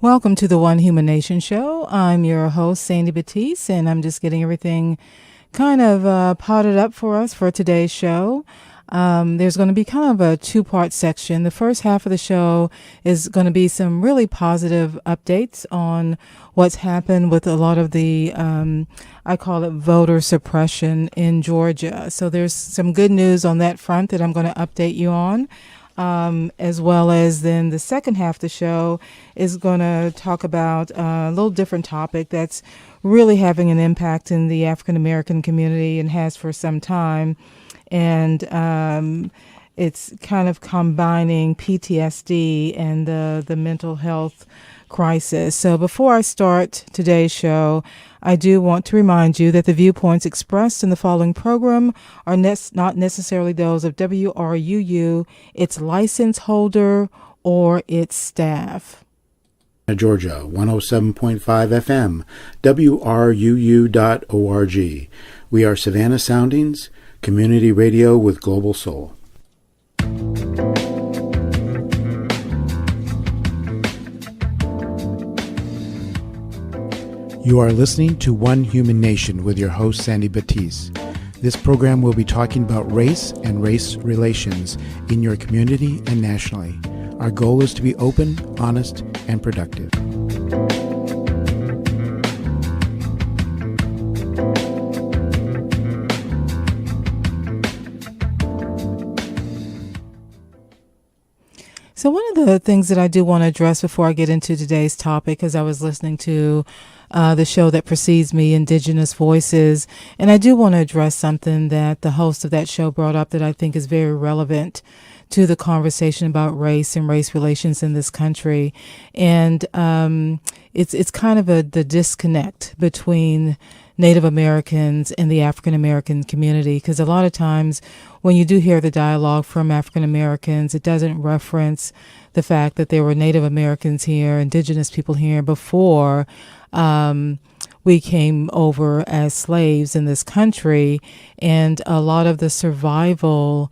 Welcome to the One Human Nation Show. I'm your host, Sandy Batiste, and I'm just getting everything kind of potted up for us for today's show. There's going to be kind of a two-part section. The first half of the show is going to be some really positive updates on what's happened with a lot of the, I call it voter suppression in Georgia. So there's some good news on that front that I'm going to update you on. As well as then the second half of the show is going to talk about a little different topic that's really having an impact in the African American community and has for some time. And it's kind of combining PTSD and the mental health crisis. So before I start today's show, I do want to remind you that the viewpoints expressed in the following program are not necessarily those of WRUU, its license holder, or its staff. Georgia, 107.5 FM, WRUU.org. We are Savannah Soundings, community radio with global soul. You are listening to One Human Nation with your host, Sandy Batiste. This program will be talking about race and race relations in your community and nationally. Our goal is to be open, honest, and productive. So one of the things that I do want to address before I get into today's topic, as I was listening to the show that precedes me, Indigenous Voices, and I do want to address something that the host of that show brought up that I think is very relevant to the conversation about race and race relations in this country. And it's kind of the disconnect between Native Americans and the African American community, because a lot of times when you do hear the dialogue from African Americans, it doesn't reference the fact that there were Native Americans here, indigenous people here before we came over as slaves in this country, and a lot of the survival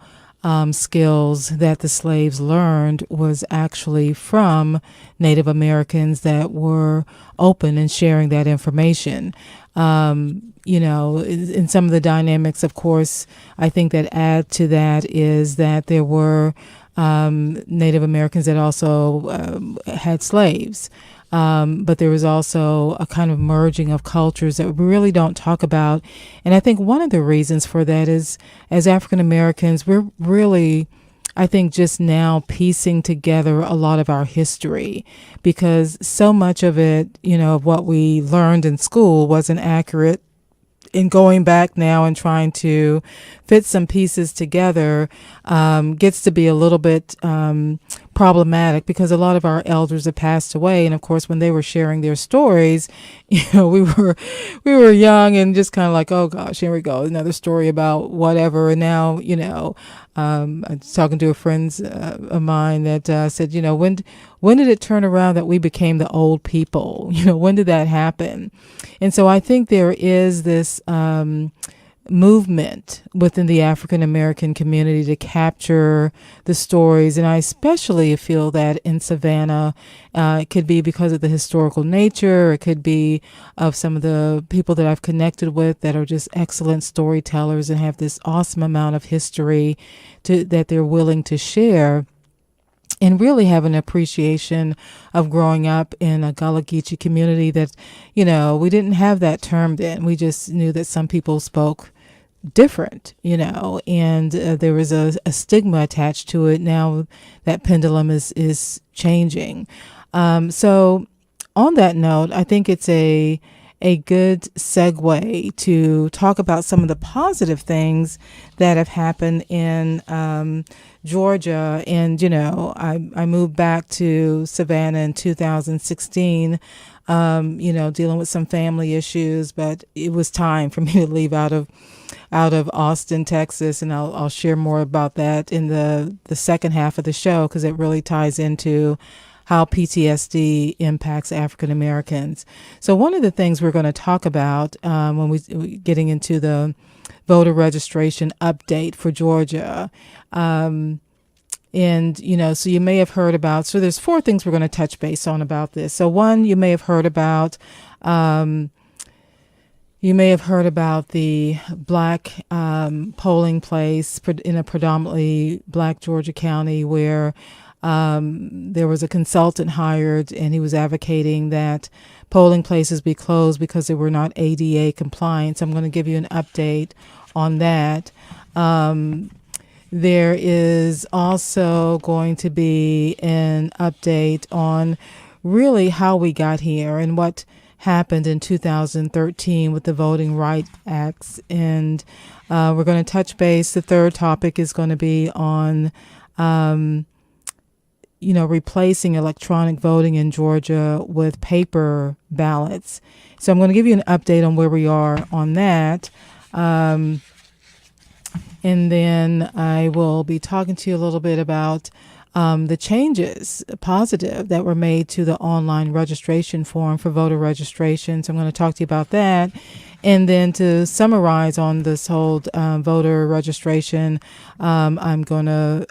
skills that the slaves learned was actually from Native Americans that were open and sharing that information. In some of the dynamics, of course, I think that add to that is that there were Native Americans that also had slaves. But there was also a kind of merging of cultures that we really don't talk about. And I think one of the reasons for that is, as African Americans, we're really, I think, just now piecing together a lot of our history, because so much of it, of what we learned in school wasn't accurate. In going back now and trying to fit some pieces together gets to be a little bit problematic, because a lot of our elders have passed away, and of course when they were sharing their stories, we were young and just kind of like, oh gosh, here we go, another story about whatever. And now I was talking to a friend of mine that said, when did it turn around that we became the old people? When did that happen? And so I think there is this movement within the African American community to capture the stories. And I especially feel that in Savannah, it could be because of the historical nature. It could be of some of the people that I've connected with that are just excellent storytellers and have this awesome amount of history that they're willing to share. And really have an appreciation of growing up in a Gullah Geechee community that, we didn't have that term then. We just knew that some people spoke different, and there was a stigma attached to it. Now that pendulum is changing. So on that note, I think it's a good segue to talk about some of the positive things that have happened in Georgia. And, I moved back to Savannah in 2016, dealing with some family issues, but it was time for me to leave out of Austin, Texas. And I'll share more about that in the second half of the show, because it really ties into how PTSD impacts African Americans. So one of the things we're going to talk about when we getting into the voter registration update for Georgia And, so you may have heard about, so there's four things we're going to touch base on about this. So one, you may have heard about, the black polling place in a predominantly black Georgia county where there was a consultant hired, and he was advocating that polling places be closed because they were not ADA compliant. So I'm going to give you an update on that. There is also going to be an update on really how we got here and what happened in 2013 with the Voting Rights Acts. And we're going to touch base. The third topic is going to be on, replacing electronic voting in Georgia with paper ballots. So I'm going to give you an update on where we are on that. And then I will be talking to you a little bit about the changes, positive, that were made to the online registration form for voter registration. So I'm going to talk to you about that. And then to summarize on this whole voter registration, I'm going to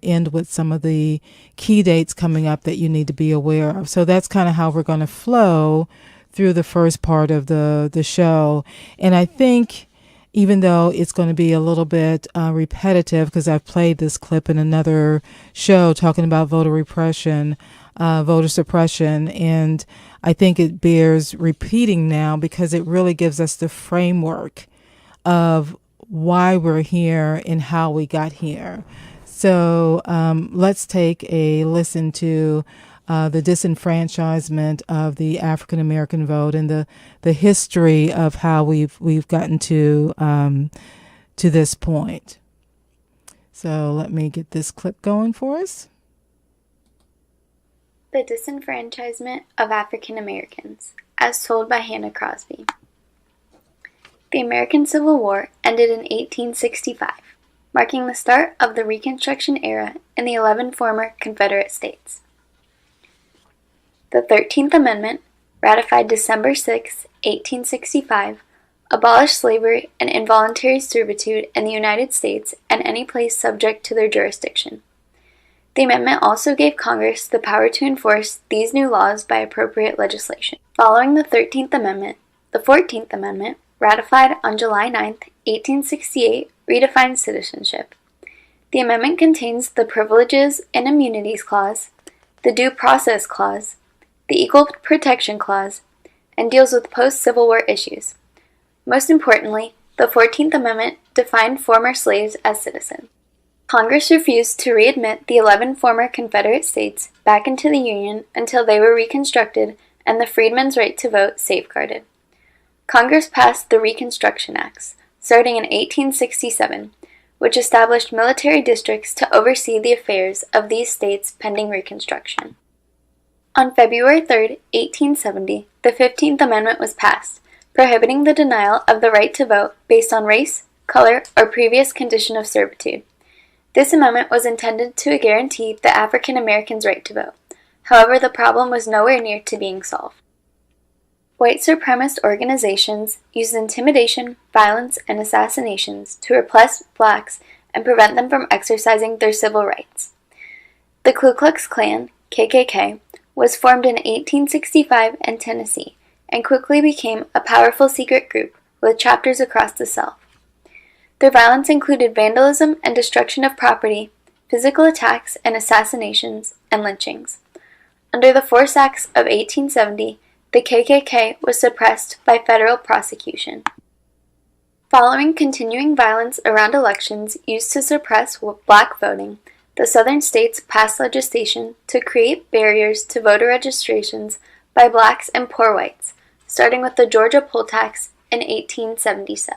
end with some of the key dates coming up that you need to be aware of. So that's kind of how we're going to flow through the first part of the show. And I think, even though it's going to be a little bit repetitive, because I've played this clip in another show talking about voter repression, voter suppression, and I think it bears repeating now because it really gives us the framework of why we're here and how we got here. So let's take a listen to the disenfranchisement of the African American vote and the history of how we've gotten to this point. So let me get this clip going for us. The Disenfranchisement of African Americans, as told by Hannah Crosby. The American Civil War ended in 1865, marking the start of the Reconstruction era in the 11 former Confederate states. The 13th Amendment, ratified December 6, 1865, abolished slavery and involuntary servitude in the United States and any place subject to their jurisdiction. The amendment also gave Congress the power to enforce these new laws by appropriate legislation. Following the 13th Amendment, the 14th Amendment, ratified on July 9, 1868, redefined citizenship. The amendment contains the Privileges and Immunities Clause, the Due Process Clause, the Equal Protection Clause, and deals with post-Civil War issues. Most importantly, the 14th Amendment defined former slaves as citizens. Congress refused to readmit the 11 former Confederate states back into the Union until they were reconstructed and the freedmen's right to vote safeguarded. Congress passed the Reconstruction Acts, starting in 1867, which established military districts to oversee the affairs of these states pending Reconstruction. On February 3, 1870, the 15th Amendment was passed, prohibiting the denial of the right to vote based on race, color, or previous condition of servitude. This amendment was intended to guarantee the African Americans' right to vote. However, the problem was nowhere near to being solved. White supremacist organizations used intimidation, violence, and assassinations to repress blacks and prevent them from exercising their civil rights. The Ku Klux Klan, KKK, was formed in 1865 in Tennessee and quickly became a powerful secret group with chapters across the South. Their violence included vandalism and destruction of property, physical attacks and assassinations, and lynchings. Under the Force Acts of 1870, the KKK was suppressed by federal prosecution. Following continuing violence around elections used to suppress black voting, the southern states passed legislation to create barriers to voter registrations by blacks and poor whites, starting with the Georgia poll tax in 1877.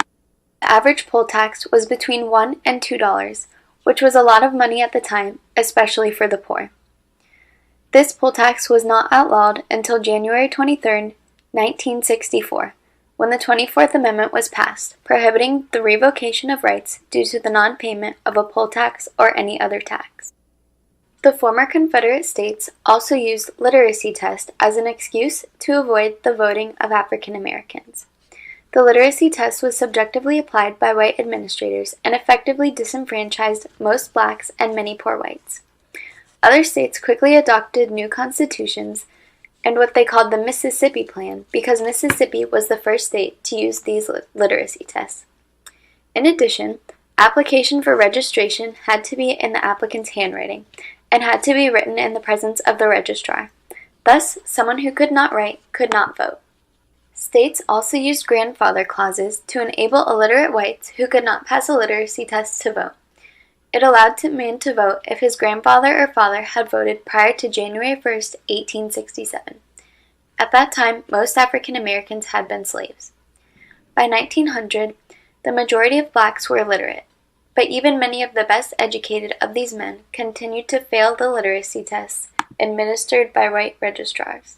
The average poll tax was between $1 and $2, which was a lot of money at the time, especially for the poor. This poll tax was not outlawed until January 23, 1964, when the 24th Amendment was passed, prohibiting the revocation of rights due to the non-payment of a poll tax or any other tax. The former Confederate states also used literacy tests as an excuse to avoid the voting of African Americans. The literacy test was subjectively applied by white administrators and effectively disenfranchised most blacks and many poor whites. Other states quickly adopted new constitutions and what they called the Mississippi Plan because Mississippi was the first state to use these literacy tests. In addition, application for registration had to be in the applicant's handwriting and had to be written in the presence of the registrar. Thus, someone who could not write could not vote. States also used grandfather clauses to enable illiterate whites who could not pass a literacy test to vote. It allowed a man to vote if his grandfather or father had voted prior to January 1, 1867. At that time, most African Americans had been slaves. By 1900, the majority of blacks were illiterate, but even many of the best educated of these men continued to fail the literacy tests administered by white registrars.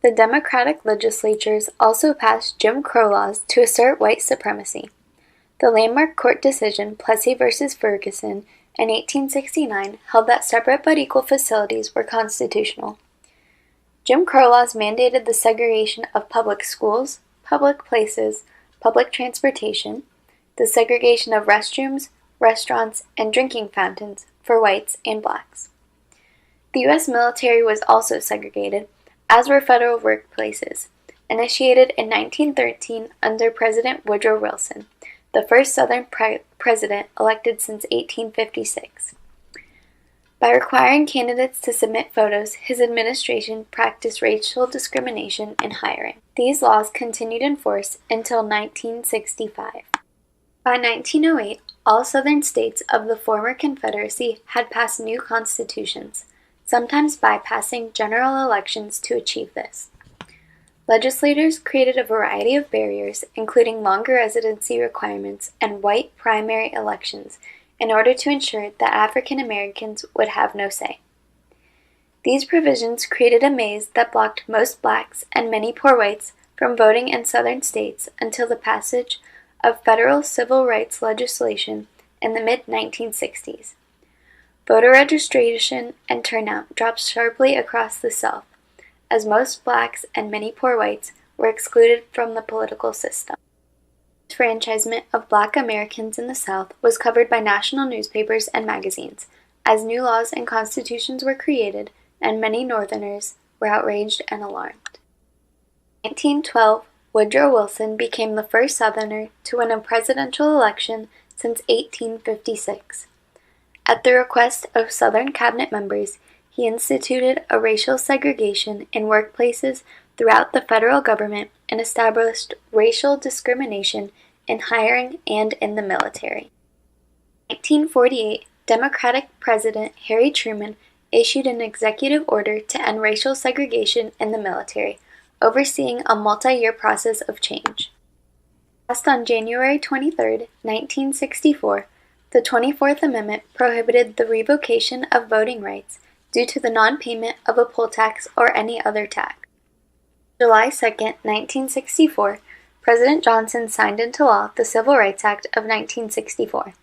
The Democratic legislatures also passed Jim Crow laws to assert white supremacy. The landmark court decision Plessy v. Ferguson in 1869 held that separate but equal facilities were constitutional. Jim Crow laws mandated the segregation of public schools, public places, public transportation, the segregation of restrooms, restaurants, and drinking fountains for whites and blacks. The U.S. military was also segregated, as were federal workplaces, initiated in 1913 under President Woodrow Wilson, the first Southern president elected since 1856. By requiring candidates to submit photos, his administration practiced racial discrimination in hiring. These laws continued in force until 1965. By 1908, all Southern states of the former Confederacy had passed new constitutions, sometimes bypassing general elections to achieve this. Legislators created a variety of barriers, including longer residency requirements and white primary elections, in order to ensure that African Americans would have no say. These provisions created a maze that blocked most blacks and many poor whites from voting in Southern states until the passage of federal civil rights legislation in the mid-1960s. Voter registration and turnout dropped sharply across the South, as most blacks and many poor whites were excluded from the political system. Disfranchisement of black Americans in the South was covered by national newspapers and magazines, as new laws and constitutions were created, and many Northerners were outraged and alarmed. In 1912, Woodrow Wilson became the first Southerner to win a presidential election since 1856. At the request of Southern cabinet members, he instituted a racial segregation in workplaces throughout the federal government and established racial discrimination in hiring and in the military. In 1948, Democratic President Harry Truman issued an executive order to end racial segregation in the military, overseeing a multi-year process of change. Passed on January 23, 1964, the 24th Amendment prohibited the revocation of voting rights due to the non-payment of a poll tax or any other tax. July 2, 1964, President Johnson signed into law the Civil Rights Act of 1964.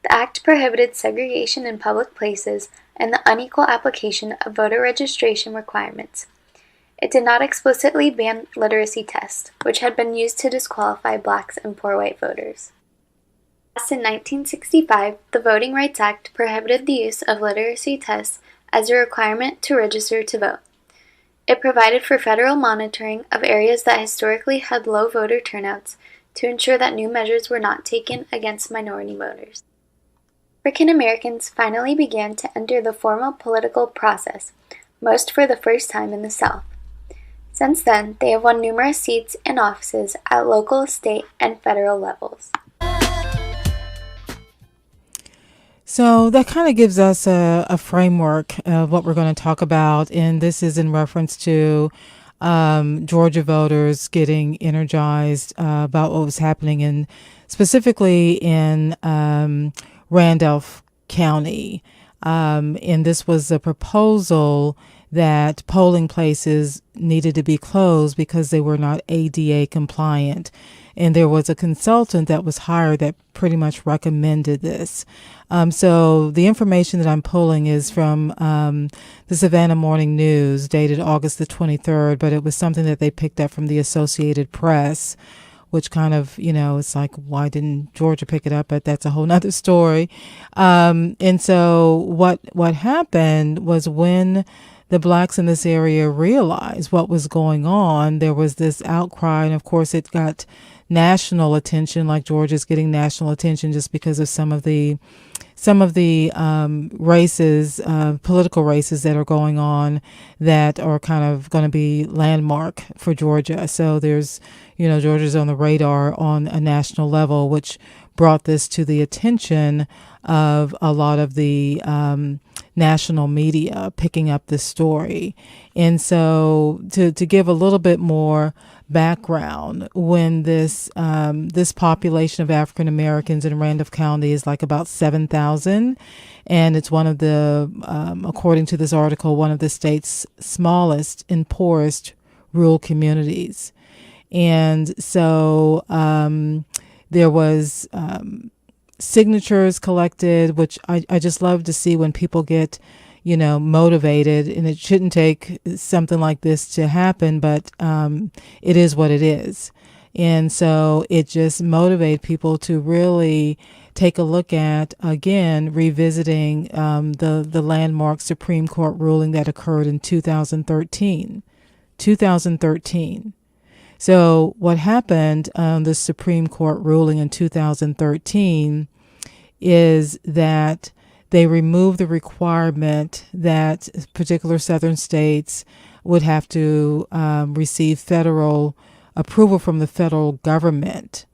The act prohibited segregation in public places and the unequal application of voter registration requirements. It did not explicitly ban literacy tests, which had been used to disqualify blacks and poor white voters. Passed in 1965, the Voting Rights Act prohibited the use of literacy tests as a requirement to register to vote. It provided for federal monitoring of areas that historically had low voter turnouts to ensure that new measures were not taken against minority voters. African Americans finally began to enter the formal political process, most for the first time in the South. Since then, they have won numerous seats and offices at local, state, and federal levels. So that kind of gives us a framework of what we're going to talk about, and this is in reference to Georgia voters getting energized about what was happening specifically in Randolph County. And this was a proposal that polling places needed to be closed because they were not ADA compliant. And there was a consultant that was hired that pretty much recommended this. So the information that I'm pulling is from the Savannah Morning News, dated August the 23rd, but it was something that they picked up from the Associated Press. which kind of, it's like, why didn't Georgia pick it up? But that's a whole nother story. And so what happened was when the blacks in this area realized what was going on, there was this outcry. And of course, it got national attention, like Georgia's getting national attention just because of some of the races, political races that are going on that are kind of going to be landmark for Georgia. So there's, Georgia's on the radar on a national level, which brought this to the attention of a lot of the national media picking up this story. And so to give a little bit more background, when this population of African Americans in Randolph County is like about 7,000, and it's one of the, according to this article, one of the state's smallest and poorest rural communities. And so there was signatures collected, which I just love to see when people get, motivated, and it shouldn't take something like this to happen, but it is what it is. And so it just motivated people to really take a look at, again, revisiting the landmark Supreme Court ruling that occurred in 2013. So what happened on the Supreme Court ruling in 2013 is that they removed the requirement that particular southern states would have to receive federal approval from the federal government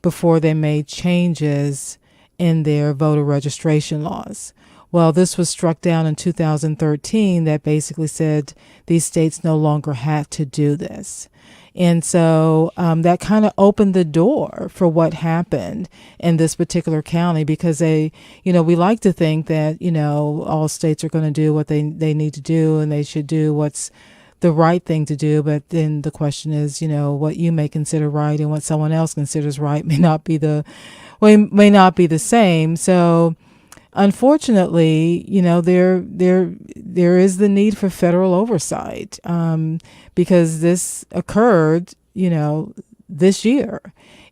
before they made changes in their voter registration laws. Well, this was struck down in 2013 that basically said these states no longer had to do this. And so that kind of opened the door for what happened in this particular county, because we like to think that, all states are going to do what they need to do, and they should do what's the right thing to do. But then the question is, what you may consider right and what someone else considers right may not be the same. So unfortunately, there is the need for federal oversight because this occurred, this year,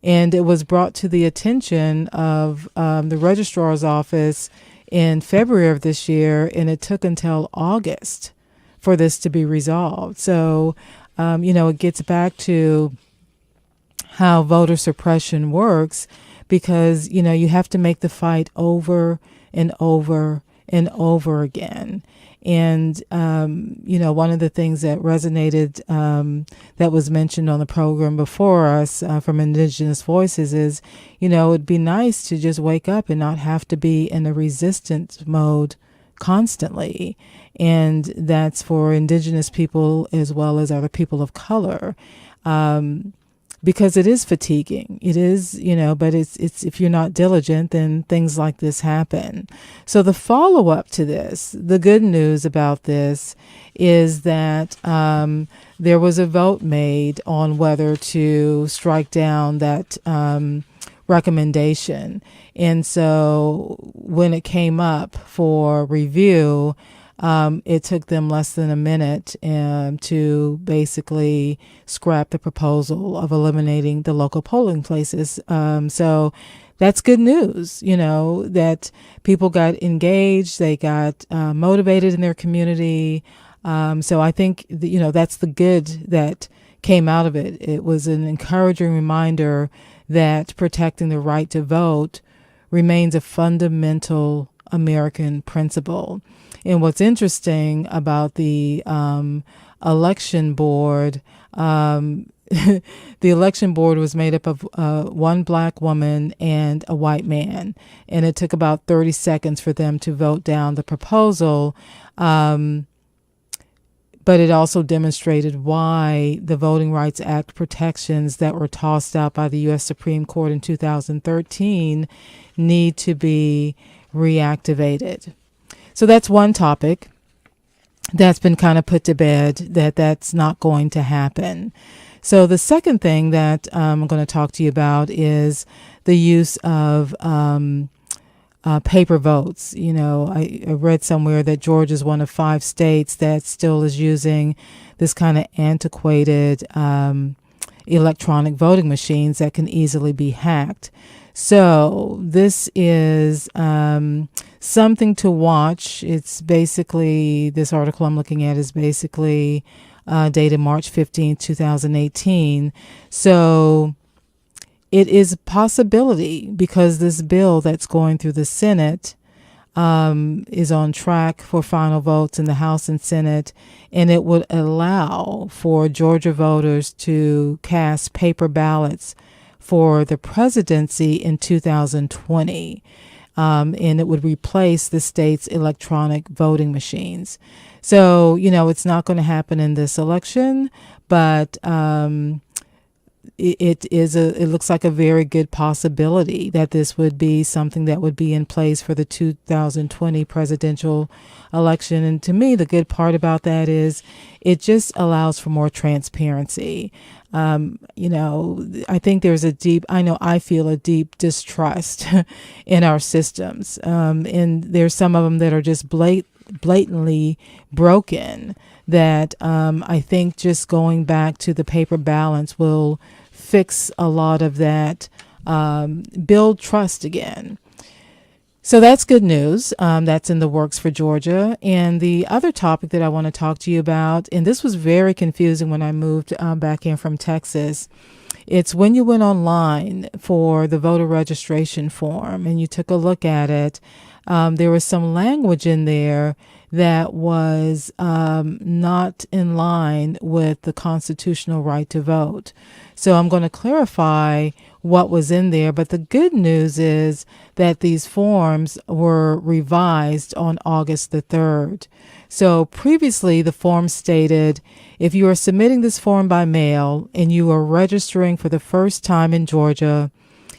and it was brought to the attention of the registrar's office in February of this year, and it took until August for this to be resolved. So, it gets back to how voter suppression works, because, you have to make the fight over and over and over again. And, one of the things that resonated, that was mentioned on the program before us from Indigenous Voices is, it'd be nice to just wake up and not have to be in a resistance mode constantly. And that's for Indigenous people as well as other people of color. Because it is fatiguing. It is, but it's if you're not diligent, then things like this happen. So the follow-up to this, the good news about this is that there was a vote made on whether to strike down that recommendation. And so when it came up for review, it took them less than a minute to basically scrap the proposal of eliminating the local polling places. So that's good news, that people got engaged, they got motivated in their community. So I think, that's the good that came out of it. It was an encouraging reminder that protecting the right to vote remains a fundamental American principle. And what's interesting about the election board, the election board was made up of one black woman and a white man. And it took about 30 seconds for them to vote down the proposal. But it also demonstrated why the Voting Rights Act protections that were tossed out by the U.S. Supreme Court in 2013 need to be reactivated. So that's one topic that's been kind of put to bed, that's not going to happen. So the second thing that I'm going to talk to you about is the use of paper votes. I read somewhere that Georgia is one of 5 states that still is using this kind of antiquated electronic voting machines that can easily be hacked. So this is something to watch. It's basically, this article I'm looking at is basically dated March 15th, 2018. So it is a possibility, because this bill that's going through the Senate is on track for final votes in the House and Senate, and it would allow for Georgia voters to cast paper ballots for the presidency in 2020. And it would replace the state's electronic voting machines. So, it's not going to happen in this election, but it looks like a very good possibility that this would be something that would be in place for the 2020 presidential election. And to me, the good part about that is it just allows for more transparency. I think I feel a deep distrust in our systems. And there's some of them that are just blatantly broken, that I think just going back to the paper ballots will fix a lot of that, build trust again. So that's good news. That's in the works for Georgia. And the other topic that I want to talk to you about, and this was very confusing when I moved back in from Texas, it's when you went online for the voter registration form and you took a look at it, there was some language in there that was not in line with the constitutional right to vote. So I'm going to clarify what was in there. But the good news is that these forms were revised on August the 3rd. So previously, the form stated, if you are submitting this form by mail and you are registering for the first time in Georgia,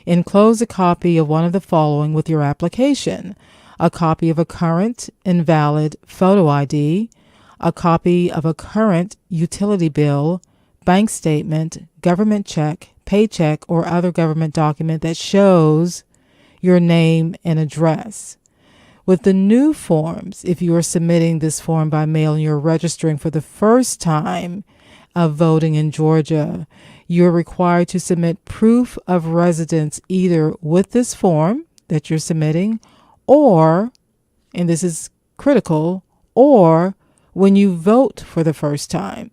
enclose a copy of one of the following with your application: a copy of a current and valid photo ID, a copy of a current utility bill, bank statement, government check, paycheck, or other government document that shows your name and address. With the new forms, if you are submitting this form by mail and you're registering for the first time of voting in Georgia, you're required to submit proof of residence either with this form that you're submitting, or, and this is critical, or when you vote for the first time.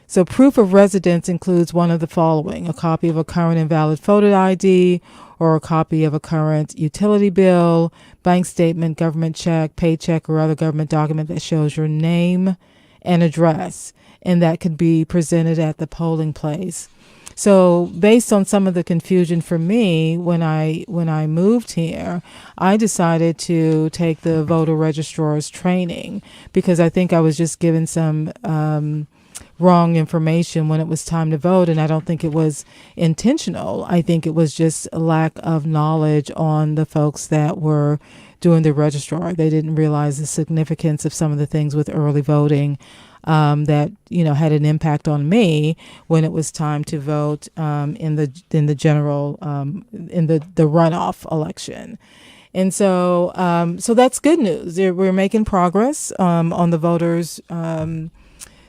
So proof of residence includes one of the following: a copy of a current and valid photo ID, or a copy of a current utility bill, bank statement, government check, paycheck, or other government document that shows your name and address, and that could be presented at the polling place. So based on some of the confusion for me when I moved here, I decided to take the voter registrar's training, because I think I was just given some wrong information when it was time to vote, and I don't think it was intentional. I think it was just a lack of knowledge on the folks that were doing the registrar. They didn't realize the significance of some of the things with early voting that had an impact on me when it was time to vote in the general in the runoff election. And so that's good news. We're making progress on the voters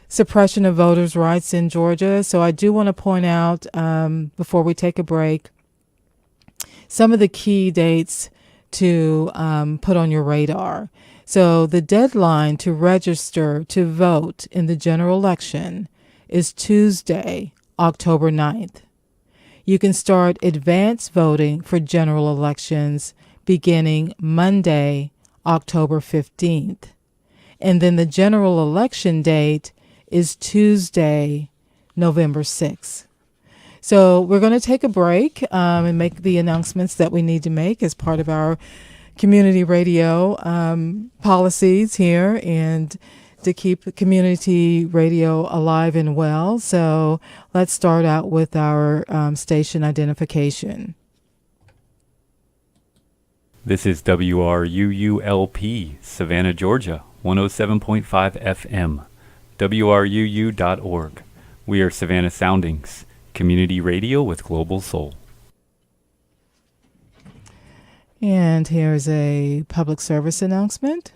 suppression of voters' rights in Georgia. So I do want to point out before we take a break some of the key dates to put on your radar. So the deadline to register to vote in the general election is Tuesday, October 9th. You can start advance voting for general elections beginning Monday, October 15th. And then the general election date is Tuesday, November 6th. So we're going to take a break and make the announcements that we need to make as part of our community radio policies here, and to keep community radio alive and well. So let's start out with our station identification. This is WRUULP, Savannah, Georgia, 107.5 FM, WRUU.org. We are Savannah Soundings, community radio with global soul. And here's a public service announcement.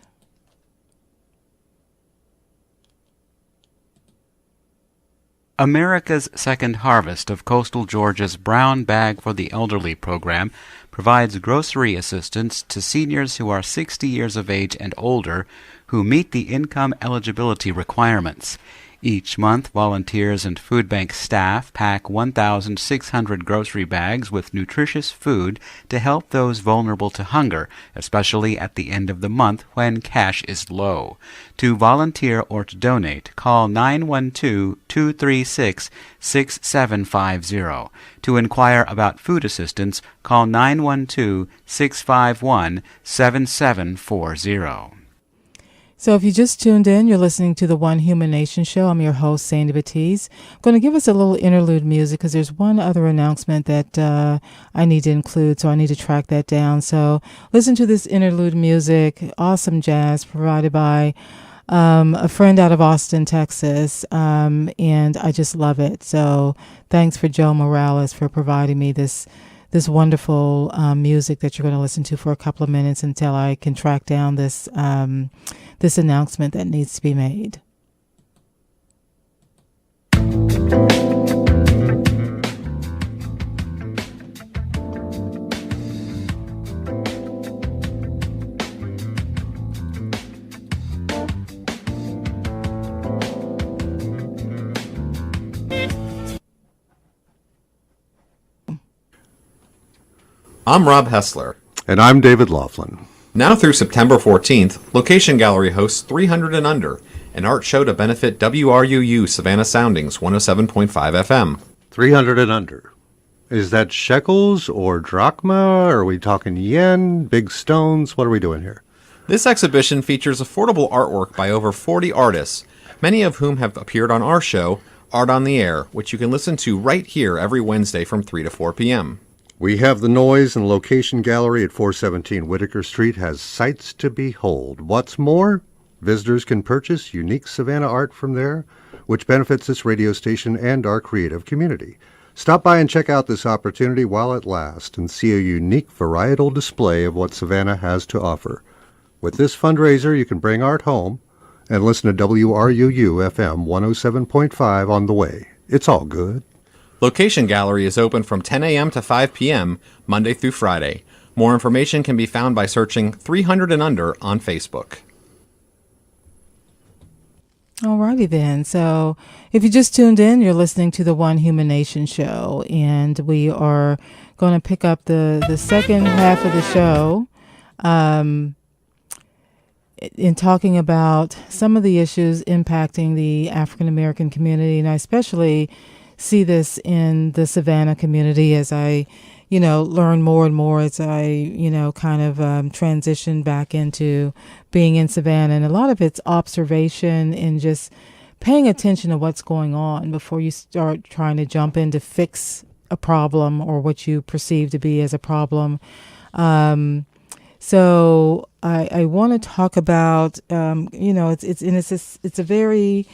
America's Second Harvest of Coastal Georgia's Brown Bag for the Elderly program provides grocery assistance to seniors who are 60 years of age and older who meet the income eligibility requirements. Each month, volunteers and food bank staff pack 1,600 grocery bags with nutritious food to help those vulnerable to hunger, especially at the end of the month when cash is low. To volunteer or to donate, call 912-236-6750. To inquire about food assistance, call 912-651-7740. So if you just tuned in, you're listening to the One Human Nation Show. I'm your host, Sandy Batiste. I'm going to give us a little interlude music because there's one other announcement that I need to include, so I need to track that down. So listen to this interlude music, awesome jazz provided by a friend out of Austin, Texas, and I just love it. So thanks for Joe Morales for providing me this wonderful music that you're going to listen to for a couple of minutes until I can track down this announcement that needs to be made. I'm Rob Hessler. And I'm David Laughlin. Now through September 14th, Location Gallery hosts 300 and Under, an art show to benefit WRUU Savannah Soundings 107.5 FM. 300 and Under. Is that shekels or drachma? Are we talking yen, big stones? What are we doing here? This exhibition features affordable artwork by over 40 artists, many of whom have appeared on our show, Art on the Air, which you can listen to right here every Wednesday from 3 to 4 p.m. We have the noise, and Location Gallery at 417 Whitaker Street has sights to behold. What's more, visitors can purchase unique Savannah art from there, which benefits this radio station and our creative community. Stop by and check out this opportunity while it lasts and see a unique varietal display of what Savannah has to offer. With this fundraiser, you can bring art home and listen to WRUU FM 107.5 on the way. It's all good. Location Gallery is open from 10 a.m. to 5 p.m., Monday through Friday. More information can be found by searching 300 and Under on Facebook. Alrighty then. So if you just tuned in, you're listening to the One Human Nation Show, and we are going to pick up the second half of the show in talking about some of the issues impacting the African American community, and I especially see this in the Savannah community as I, learn more and more as I, kind of transition back into being in Savannah. And a lot of it's observation and just paying attention to what's going on before you start trying to jump in to fix a problem or what you perceive to be as a problem. So I want to talk about, it's a very,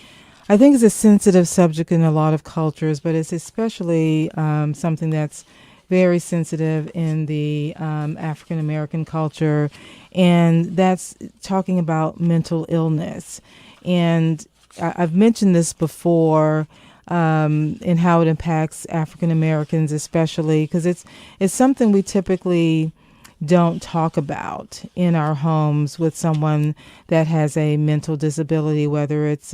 I think it's a sensitive subject in a lot of cultures, but it's especially something that's very sensitive in the African American culture, and that's talking about mental illness. And I've mentioned this before, and how it impacts African Americans, especially because it's something we typically don't talk about in our homes with someone that has a mental disability, whether it's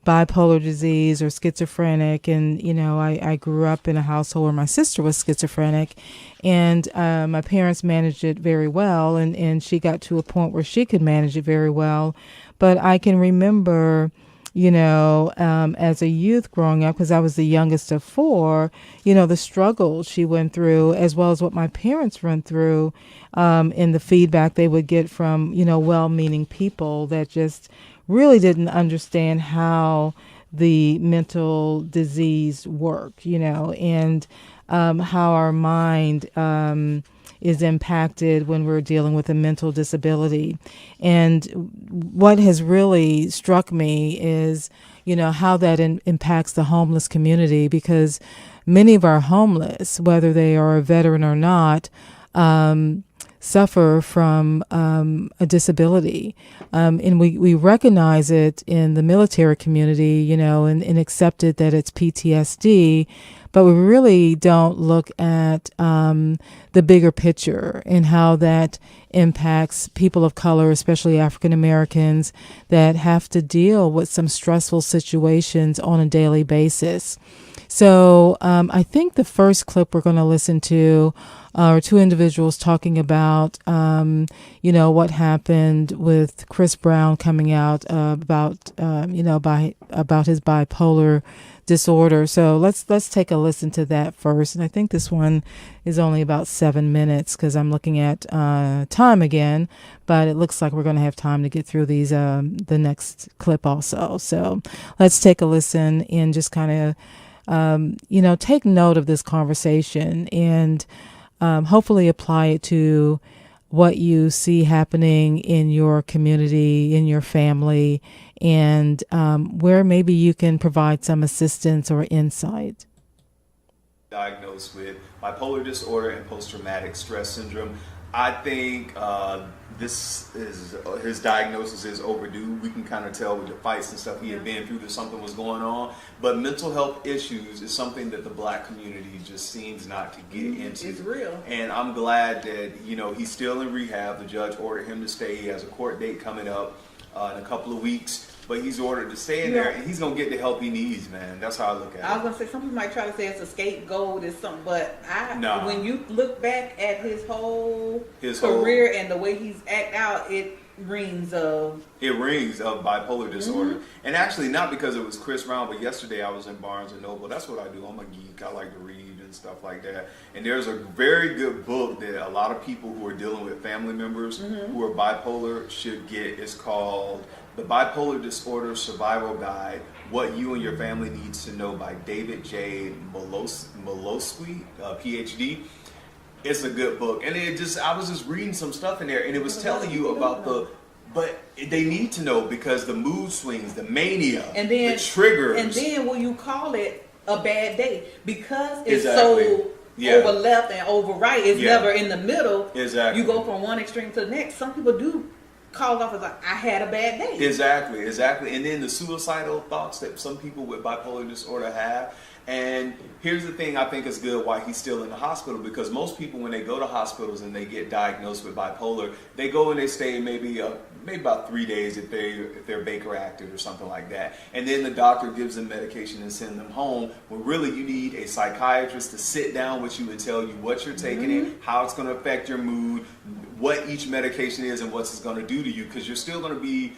bipolar disease or schizophrenic. And, I grew up in a household where my sister was schizophrenic, and my parents managed it very well. And she got to a point where she could manage it very well. But I can remember, as a youth growing up, because I was the youngest of four, the struggles she went through, as well as what my parents went through, in the feedback they would get from, well-meaning people that just really didn't understand how the mental disease worked, and how our mind is impacted when we're dealing with a mental disability. And what has really struck me is, how that impacts the homeless community, because many of our homeless, whether they are a veteran or not, suffer from a disability. And we recognize it in the military community, you know, and accept it that it's PTSD, but we really don't look at the bigger picture and how that impacts people of color, especially African Americans, that have to deal with some stressful situations on a daily basis. So I think the first clip we're going to listen to are two individuals talking about, you know, what happened with Chris Brown coming out about his bipolar disorder. So let's take a listen to that first. And I think this one is only about 7 minutes because I'm looking at time again, but it looks like we're going to have time to get through these the next clip also. So let's take a listen and just kind of take note of this conversation and hopefully apply it to what you see happening in your community, in your family, and where maybe you can provide some assistance or insight. Diagnosed with bipolar disorder and post-traumatic stress syndrome. I think his diagnosis is overdue. We can kind of tell with the fights and stuff he had been through that something was going on. But mental health issues is something that the black community just seems not to get into. It's real. And I'm glad that, you know, he's still in rehab. The judge ordered him to stay. He has a court date coming up in a couple of weeks. But he's ordered to stay in there, and he's going to get the help he needs, man. That's how I look at it. I was going to say, some people might try to say it's a scapegoat or something, but Nah. When you look back at his whole career and the way he's act out, it rings of bipolar disorder. And actually, not because it was Chris Brown, but yesterday I was in Barnes & Noble. That's what I do. I'm a geek. I like to read and stuff like that. And there's a very good book that a lot of people who are dealing with family members who are bipolar should get. It's called The Bipolar Disorder Survival Guide, What You and Your Family Needs to Know by David J. Molosky, PhD. It's a good book. And I was just reading some stuff in there, and it was telling you about but they need to know because the mood swings, the mania, the triggers. And then will you call it a bad day? Because it's so over left and over right, it's never in the middle. Exactly. You go from one extreme to the next. Some people do call it off as like, I had a bad day. Exactly. And then the suicidal thoughts that some people with bipolar disorder have. And here's the thing I think is good why he's still in the hospital, because most people when they go to hospitals and they get diagnosed with bipolar, they go and they stay maybe about 3 days if they're Baker acted or something like that. And then the doctor gives them medication and sends them home, when really you need a psychiatrist to sit down with you and tell you what you're taking in, how it's going to affect your mood, what each medication is and what it's going to do to you, because you're still going to be,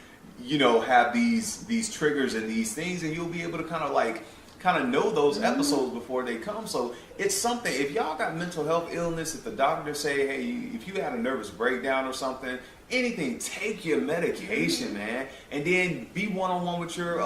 have these triggers and these things, and you'll be able to kind of know those episodes before they come. So it's something, if y'all got mental health illness, if the doctor say, hey, if you had a nervous breakdown or something, anything, take your medication, man, and then be one-on-one with your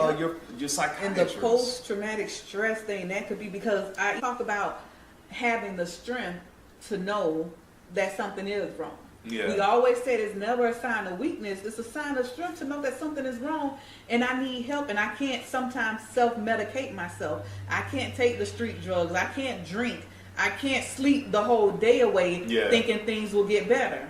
psychiatrist. And the post-traumatic stress thing, that could be because I talk about having the strength to know that something is wrong. Yeah. We always said it's never a sign of weakness. It's a sign of strength to know that something is wrong and I need help, and I can't sometimes self-medicate myself. I can't take the street drugs. I can't drink. I can't sleep the whole day away thinking things will get better.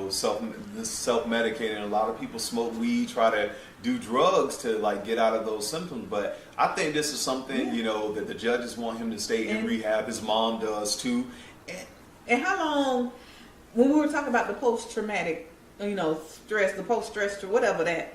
Self-medicating. A lot of people smoke weed, try to do drugs to get out of those symptoms. But I think this is something, that the judges want him to stay in rehab. His mom does too. And how long... When we were talking about the post-traumatic, stress, the post-stress, or whatever that,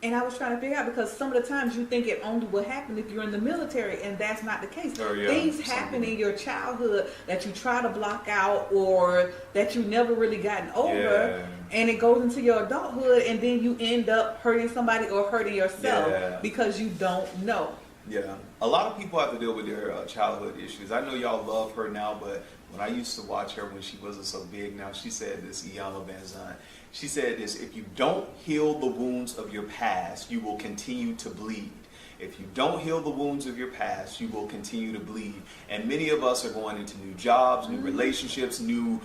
and I was trying to figure out, because some of the times you think it only will happen if you're in the military, and that's not the case. Things happen in your childhood that you try to block out or that you never really gotten over, and it goes into your adulthood, and then you end up hurting somebody or hurting yourself because you don't know. Yeah, a lot of people have to deal with their childhood issues. I know y'all love her now, but when I used to watch her when she wasn't so big, now she said this, Iyanla Vanzant, she said this: if you don't heal the wounds of your past, you will continue to bleed. If you don't heal the wounds of your past, you will continue to bleed. And many of us are going into new jobs, new relationships, new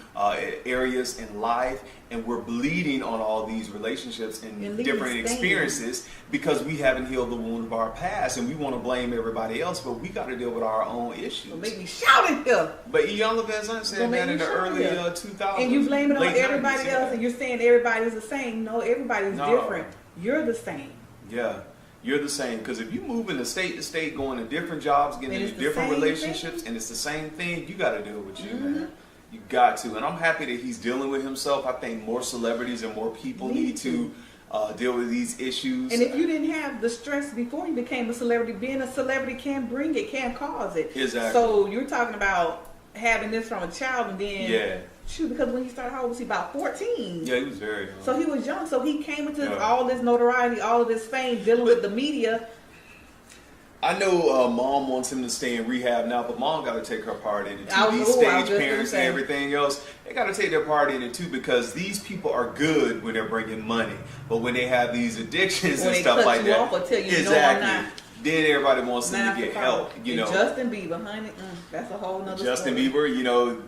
areas in life, and we're bleeding on all these relationships and different experiences because we haven't healed the wound of our past, and we want to blame everybody else, but we got to deal with our own issues. It'll make me shout in here. But Young Levinson said that in the early 2000s. And you blame it on everybody 90s, else, and you're saying everybody's the same. No, everybody's different. You're the same. Yeah, you're the same. Because if you move in the state to state, going to different jobs, getting into different relationships, and it's the same thing, you got to deal with you, man. You got to. And I'm happy that he's dealing with himself. I think more celebrities and more people need to deal with these issues. And if you didn't have the stress before you became a celebrity, being a celebrity can bring it, can cause it. Exactly. So you're talking about having this from a child, and then shoot, because when he started, how old was he? About 14. Yeah, he was very young. So he was young. So he came into all this notoriety, all of this fame, dealing with the media. I know Mom wants him to stay in rehab now, but Mom got to take her part in it too. These stage parents and everything else, they got to take their part in it too, because these people are good when they're bringing money, but when they have these addictions and stuff like that, exactly. Then everybody wants them to get help. You know, Justin Bieber, honey, that's a whole nother Justin story. Bieber, you know,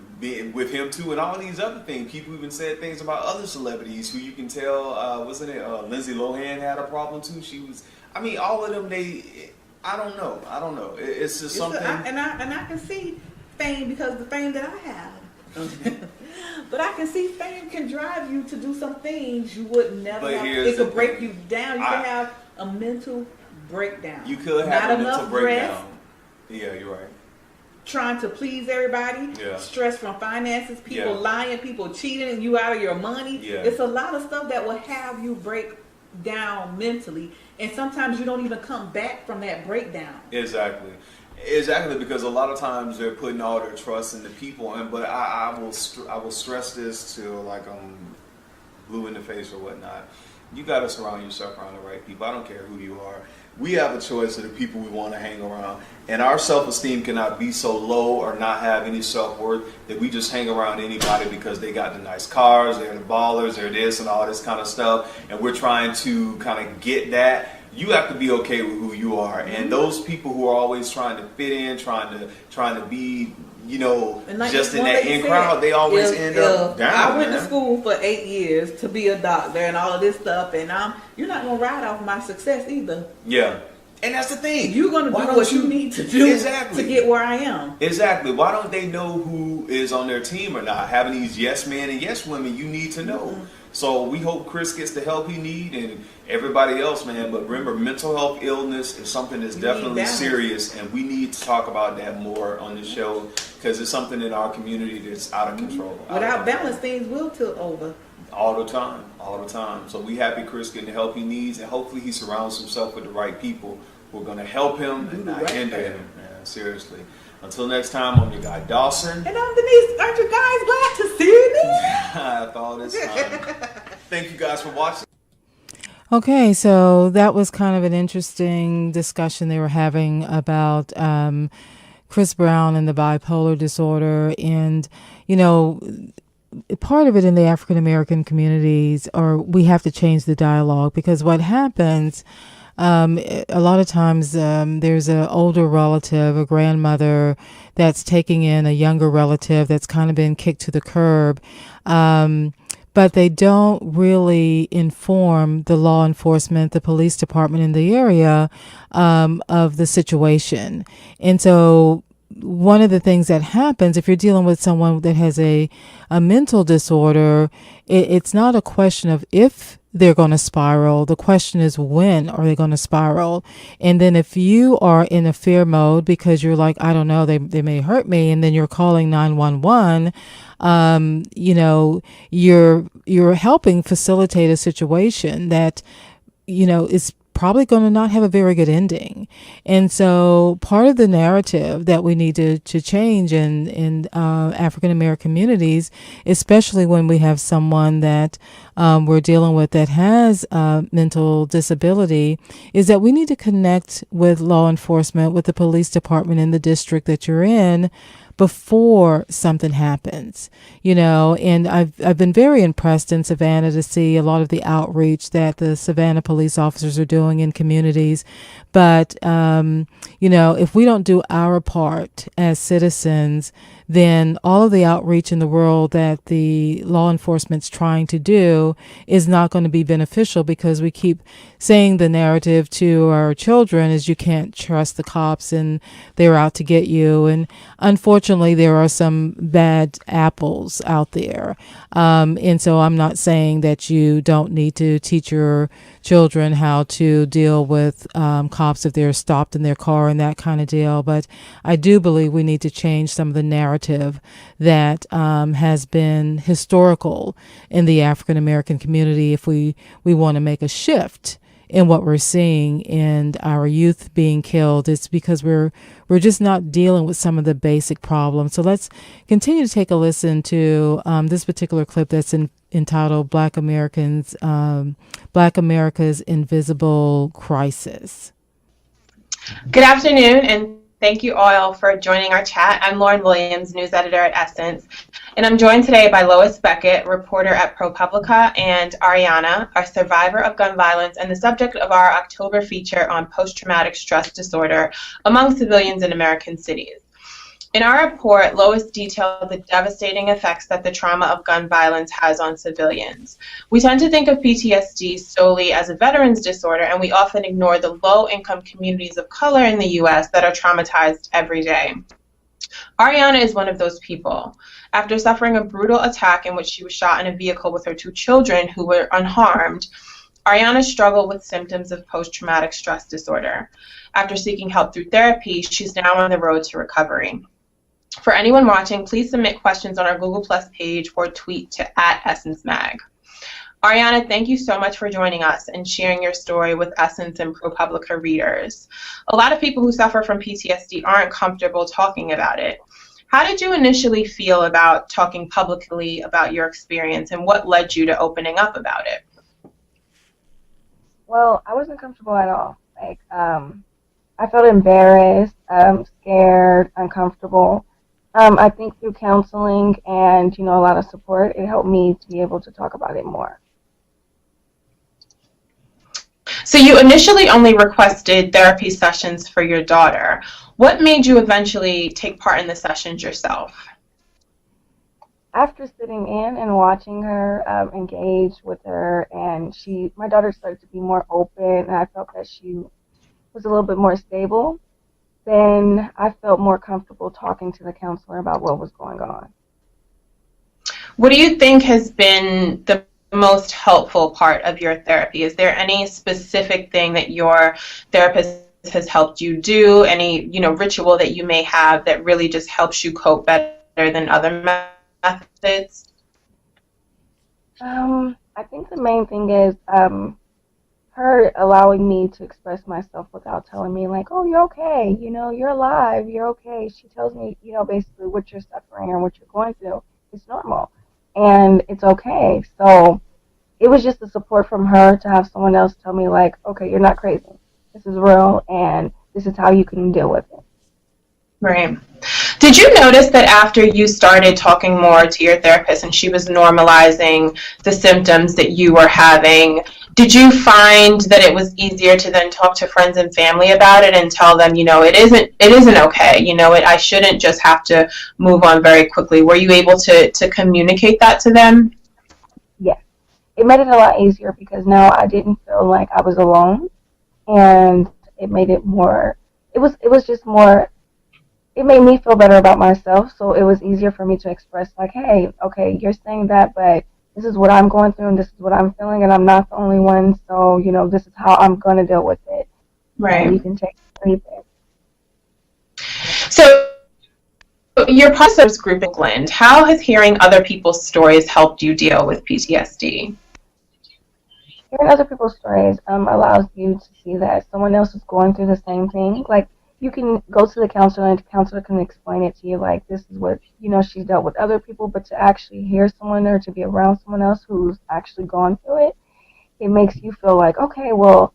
with him too, and all these other things. People even said things about other celebrities who you can tell, wasn't it? Lindsay Lohan had a problem too. She was. I mean, all of them. I don't know. It's just something. And I can see fame because the fame that I have. But I can see fame can drive you to do some things you would never have. It could break you down. You can have a mental breakdown. You could have a mental breakdown. Yeah, you're right. Trying to please everybody, stress from finances, people lying, people cheating and you out of your money. It's a lot of stuff that will have you break down mentally, and sometimes you don't even come back from that breakdown. Exactly, because a lot of times they're putting all their trust in the people, but I will stress this till like I'm blue in the face or whatnot. You got to surround yourself around the right people. I don't care who you are. We have a choice of the people we want to hang around. And our self-esteem cannot be so low or not have any self-worth that we just hang around anybody because they got the nice cars, they're the ballers, they're this and all this kind of stuff. And we're trying to kind of get that. You have to be okay with who you are. And those people who are always trying to fit in, trying to be, you know, like just in that in crowd, they always end up down. I went to school for 8 years to be a doctor and all of this stuff, and you're not gonna ride off my success either. Yeah, and that's the thing. You're gonna do what you need to do to get where I am. Exactly. Why don't they know who is on their team or not? Having these yes men and yes women, you need to know. So we hope Chris gets the help he needs, and everybody else, man. But remember, mental health illness is something that's definitely serious, and we need to talk about that more on the show because it's something in our community that's out of control. Without balance, things will tilt over. All the time. So we happy Chris getting the help he needs, and hopefully he surrounds himself with the right people who are going to help him and not hinder him. Man, seriously. Until next time, I'm your guy Dawson. And I'm Denise. Aren't you guys glad to see me? After all this time. Thank you guys for watching. Okay, so that was kind of an interesting discussion they were having about Chris Brown and the bipolar disorder. And, you know, part of it in the African American communities, or we have to change the dialogue, because what happens a lot of times there's an older relative, a grandmother that's taking in a younger relative that's kind of been kicked to the curb. But they don't really inform the law enforcement, the police department in the area of the situation. And so one of the things that happens if you're dealing with someone that has a mental disorder, it's not a question of if they're going to spiral. The question is, when are they going to spiral? And then if you are in a fear mode because you're like, I don't know, they may hurt me, and then you're calling 911, you know, you're helping facilitate a situation that, you know, is probably going to not have a very good ending. And so part of the narrative that we need to change in African American communities, especially when we have someone that we're dealing with that has mental disability, is that we need to connect with law enforcement, with the police department in the district that you're in, before something happens, and I've been very impressed in Savannah to see a lot of the outreach that the Savannah police officers are doing in communities. But, if we don't do our part as citizens, then all of the outreach in the world that the law enforcement's trying to do is not going to be beneficial, because we keep saying the narrative to our children is you can't trust the cops and they're out to get you. And unfortunately, there are some bad apples out there. And so I'm not saying that you don't need to teach your children how to deal with cops if they're stopped in their car and that kind of deal. But I do believe we need to change some of the narrative that has been historical in the African American community if we want to make a shift in what we're seeing in our youth being killed. It's because we're just not dealing with some of the basic problems. So let's continue to take a listen to this particular clip that's entitled Black America's Invisible Crisis. Good afternoon, and thank you all for joining our chat. I'm Lauren Williams, news editor at Essence, and I'm joined today by Lois Beckett, reporter at ProPublica, and Ariana, a survivor of gun violence and the subject of our October feature on post-traumatic stress disorder among civilians in American cities. In our report, Lois detailed the devastating effects that the trauma of gun violence has on civilians. We tend to think of PTSD solely as a veterans disorder, and we often ignore the low-income communities of color in the U.S. that are traumatized every day. Ariana is one of those people. After suffering a brutal attack in which she was shot in a vehicle with her 2 children who were unharmed, Ariana struggled with symptoms of post-traumatic stress disorder. After seeking help through therapy, she's now on the road to recovery. For anyone watching, please submit questions on our Google Plus page or tweet to @EssenceMag. Ariana, thank you so much for joining us and sharing your story with Essence and ProPublica readers. A lot of people who suffer from PTSD aren't comfortable talking about it. How did you initially feel about talking publicly about your experience, and what led you to opening up about it? Well, I wasn't comfortable at all. I felt embarrassed, scared, uncomfortable. I think through counseling and, a lot of support, it helped me to be able to talk about it more. So you initially only requested therapy sessions for your daughter. What made you eventually take part in the sessions yourself? After sitting in and watching her engage with her, and my daughter started to be more open, and I felt that she was a little bit more stable, then I felt more comfortable talking to the counselor about what was going on. What do you think has been the most helpful part of your therapy? Is there any specific thing that your therapist has helped you do? Any, ritual that you may have that really just helps you cope better than other methods? I think the main thing is her allowing me to express myself without telling me oh, you're okay, you're alive, you're okay. She tells me, basically what you're suffering or what you're going through is normal and it's okay. So it was just the support from her to have someone else tell me okay, you're not crazy. This is real and this is how you can deal with it. Right. Did you notice that after you started talking more to your therapist and she was normalizing the symptoms that you were having, did you find that it was easier to then talk to friends and family about it and tell them, it isn't okay, I shouldn't just have to move on very quickly? Were you able to communicate that to them? Yes. It made it a lot easier because now I didn't feel like I was alone, and it made it more, it made me feel better about myself, so it was easier for me to express hey, okay, you're saying that, but this is what I'm going through and this is what I'm feeling and I'm not the only one, so, this is how I'm going to deal with it. Right. And you can take it or leave it. So your process group in England, how has hearing other people's stories helped you deal with PTSD? Hearing other people's stories allows you to see that someone else is going through the same thing. You can go to the counselor and the counselor can explain it to you this is what, she's dealt with other people, but to actually hear someone or to be around someone else who's actually gone through it, it makes you feel okay, well,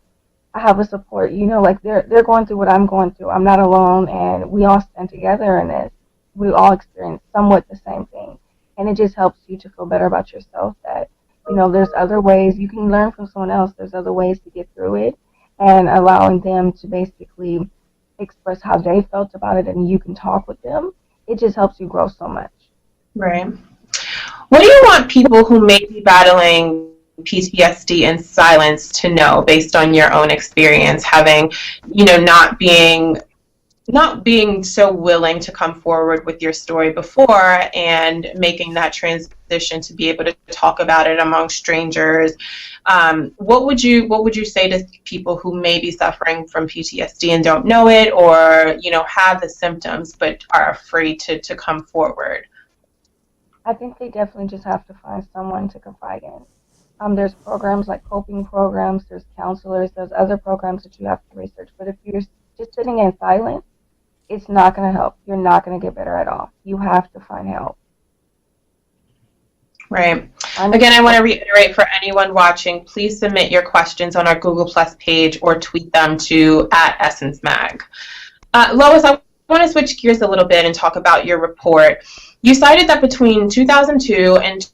I have a support, they're going through what I'm going through. I'm not alone and we all stand together in this. we all experience somewhat the same thing. And it just helps you to feel better about yourself that, there's other ways you can learn from someone else. There's other ways to get through it, and allowing them to basically express how they felt about it and you can talk with them. It just helps you grow so much. Right. What do you want people who may be battling PTSD in silence to know, based on your own experience, having, not being so willing to come forward with your story before and making that transition to be able to talk about it among strangers? What would you say to people who may be suffering from PTSD and don't know it, or have the symptoms but are afraid to come forward? I think they definitely just have to find someone to confide in. There's programs like coping programs, there's counselors, there's other programs that you have to research. But if you're just sitting in silence, it's not going to help. You're not going to get better at all. You have to find help. Right. Again, I want to reiterate for anyone watching, please submit your questions on our Google Plus page or tweet them to @EssenceMag. Lois, I want to switch gears a little bit and talk about your report. You cited that between 2002 and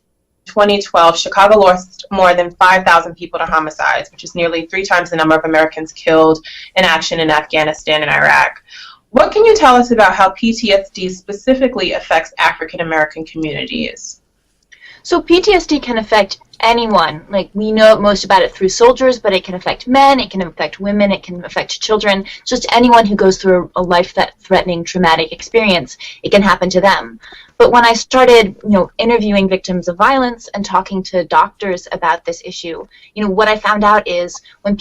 2012, Chicago lost more than 5,000 people to homicides, which is nearly 3 times the number of Americans killed in action in Afghanistan and Iraq. What can you tell us about how PTSD specifically affects African American communities? So PTSD can affect anyone. Like, we know most about it through soldiers, but it can affect men, it can affect women, it can affect children. Just anyone who goes through a life-threatening traumatic experience, it can happen to them. But when I started, interviewing victims of violence and talking to doctors about this issue, what I found out is when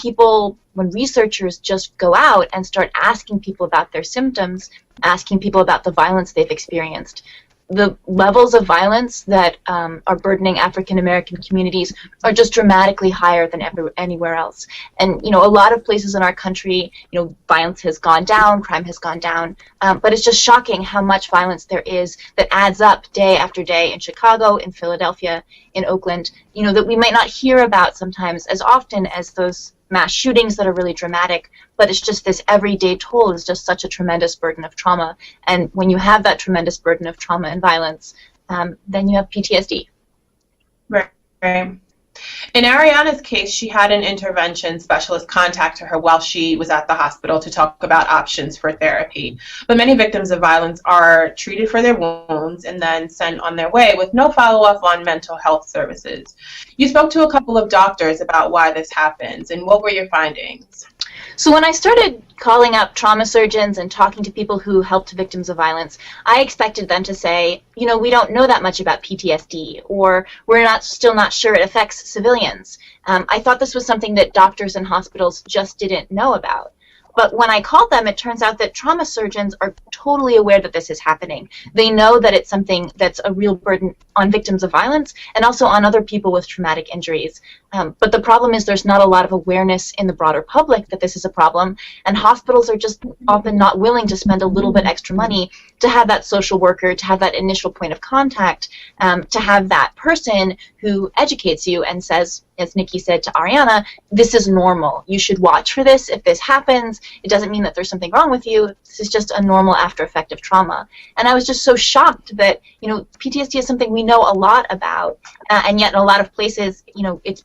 researchers just go out and start asking people about their symptoms, asking people about the violence they've experienced, the levels of violence that are burdening African American communities are just dramatically higher than anywhere else. And a lot of places in our country, violence has gone down, crime has gone down, but it's just shocking how much violence there is that adds up day after day in Chicago, in Philadelphia, in Oakland, that we might not hear about sometimes as often as those mass shootings that are really dramatic, but it's just this everyday toll is just such a tremendous burden of trauma. And when you have that tremendous burden of trauma and violence, then you have PTSD. Right. In Ariana's case, she had an intervention specialist contact her while she was at the hospital to talk about options for therapy. But many victims of violence are treated for their wounds and then sent on their way with no follow-up on mental health services. You spoke to a couple of doctors about why this happens, and what were your findings? So when I started calling up trauma surgeons and talking to people who helped victims of violence, I expected them to say, we don't know that much about PTSD, or we're still not sure it affects civilians. I thought this was something that doctors and hospitals just didn't know about. But when I called them, it turns out that trauma surgeons are totally aware that this is happening. They know that it's something that's a real burden on victims of violence and also on other people with traumatic injuries. But the problem is there's not a lot of awareness in the broader public that this is a problem, and hospitals are just often not willing to spend a little bit extra money to have that social worker, to have that initial point of contact, to have that person who educates you and says, as Nikki said to Ariana, this is normal. You should watch for this. If this happens, it doesn't mean that there's something wrong with you. This is just a normal after effect of trauma. And I was just so shocked that, PTSD is something we know a lot about, and yet in a lot of places,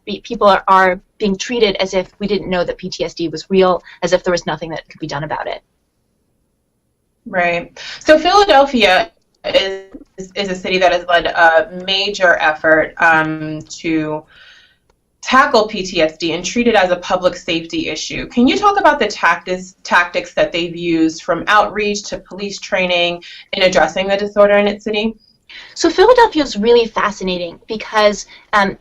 people are being treated as if we didn't know that PTSD was real, as if there was nothing that could be done about it. Right. So Philadelphia is a city that has led a major effort to tackle PTSD and treat it as a public safety issue. Can you talk about the tactics that they've used, from outreach to police training, in addressing the disorder in its city? So Philadelphia is really fascinating because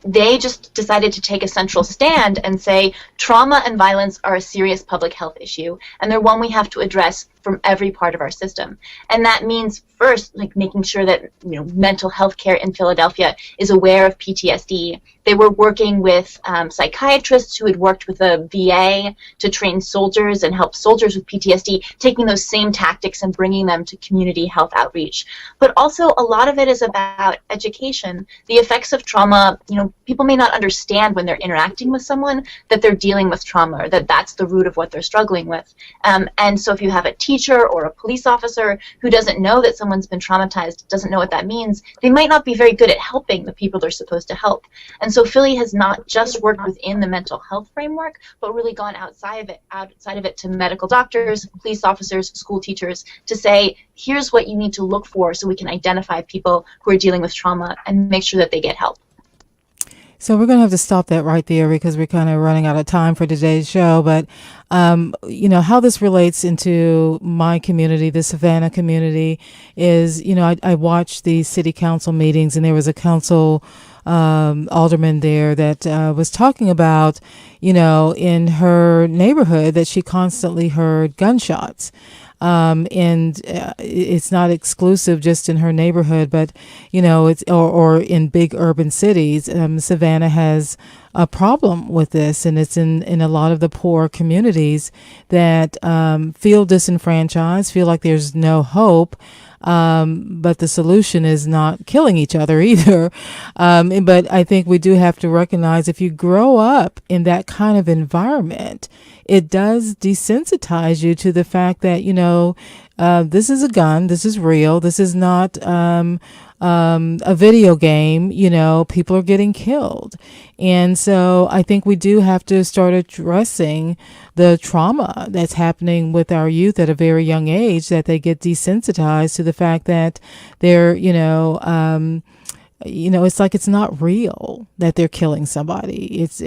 they just decided to take a central stand and say trauma and violence are a serious public health issue, and they're one we have to address from every part of our system. And that means first, making sure that mental health care in Philadelphia is aware of PTSD. They were working with psychiatrists who had worked with the VA to train soldiers and help soldiers with PTSD, taking those same tactics and bringing them to community health outreach. But also a lot of it is about education. The effects of trauma, people may not understand when they're interacting with someone that they're dealing with trauma, or that that's the root of what they're struggling with. And so if you have a teacher or a police officer who doesn't know that someone's been traumatized, doesn't know what that means, they might not be very good at helping the people they're supposed to help. And so Philly has not just worked within the mental health framework, but really gone outside of it to medical doctors, police officers, school teachers, to say, here's what you need to look for so we can identify people who are dealing with trauma and make sure that they get help. So we're going to have to stop that right there because we're kind of running out of time for today's show. But, how this relates into my community, the Savannah community, is, I watched the city council meetings, and there was a council alderman there that was talking about, in her neighborhood that she constantly heard gunshots. It's not exclusive just in her neighborhood, but, it's or in big urban cities. Savannah has a problem with this, and it's in a lot of the poor communities that feel disenfranchised, feel like there's no hope. But the solution is not killing each other either. But I think we do have to recognize if you grow up in that kind of environment, it does desensitize you to the fact that, this is a gun, this is real, this is not a video game, people are getting killed. And so I think we do have to start addressing the trauma that's happening with our youth at a very young age, that they get desensitized to the fact that they're, it's like it's not real that they're killing somebody. It's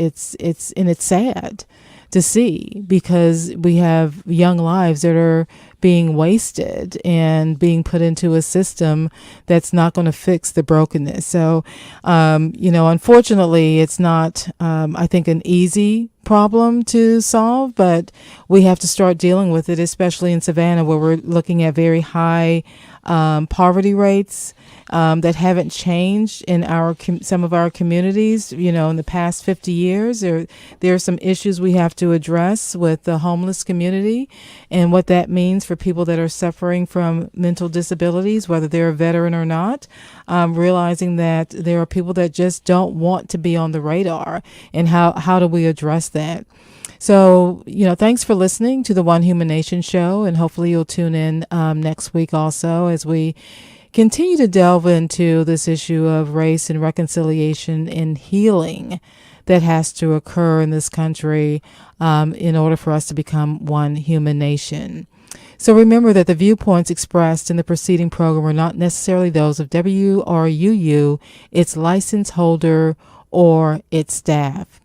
sad to see, because we have young lives that are being wasted and being put into a system that's not going to fix the brokenness. So, unfortunately, it's not, I think, an easy problem to solve, but we have to start dealing with it, especially in Savannah, where we're looking at very high poverty rates that haven't changed in some of our communities. In the past 50 years, there are some issues we have to address with the homeless community and what that means for people that are suffering from mental disabilities, whether they're a veteran or not. Realizing that there are people that just don't want to be on the radar, and how do we address that? So, thanks for listening to the One Human Nation show, and hopefully you'll tune in next week also as we continue to delve into this issue of race and reconciliation and healing that has to occur in this country in order for us to become one human nation. So remember that the viewpoints expressed in the preceding program are not necessarily those of WRUU, its license holder, or its staff.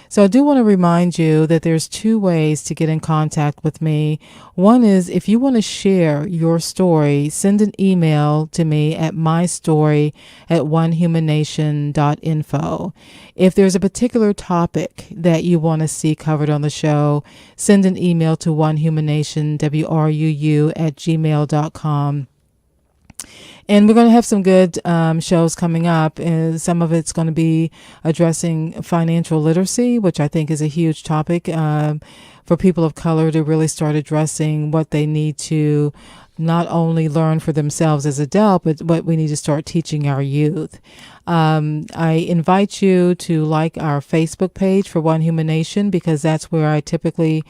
So I do want to remind you that there's two ways to get in contact with me. One is, if you want to share your story, send an email to me at mystory@onehumannation.info. If there's a particular topic that you want to see covered on the show, send an email to onehumannation.wruu@gmail.com. And we're going to have some good shows coming up. Some of it's going to be addressing financial literacy, which I think is a huge topic for people of color to really start addressing what they need to not only learn for themselves as adults, but what we need to start teaching our youth. I invite you to like our Facebook page for One Human Nation, because that's where I typically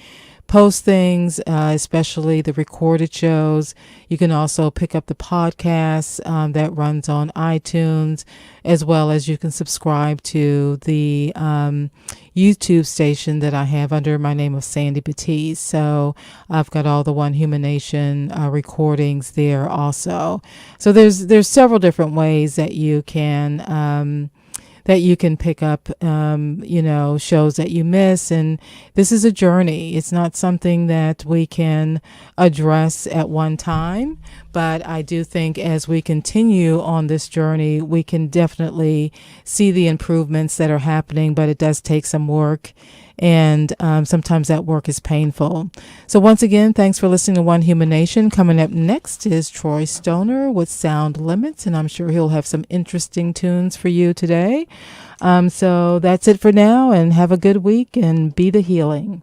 post things, especially the recorded shows. You can also pick up the podcast that runs on iTunes, as well as you can subscribe to the YouTube station that I have under my name of Sandy Batiste. So I've got all the One Human Nation recordings there also. So there's several different ways that you can pick up, shows that you miss. And this is a journey. It's not something that we can address at one time. But I do think as we continue on this journey, we can definitely see the improvements that are happening, but it does take some work. And sometimes that work is painful. So once again, thanks for listening to One Human Nation. Coming up next is Troy Stoner with Sound Limits, and I'm sure he'll have some interesting tunes for you today. So that's it for now, and have a good week, and be the healing.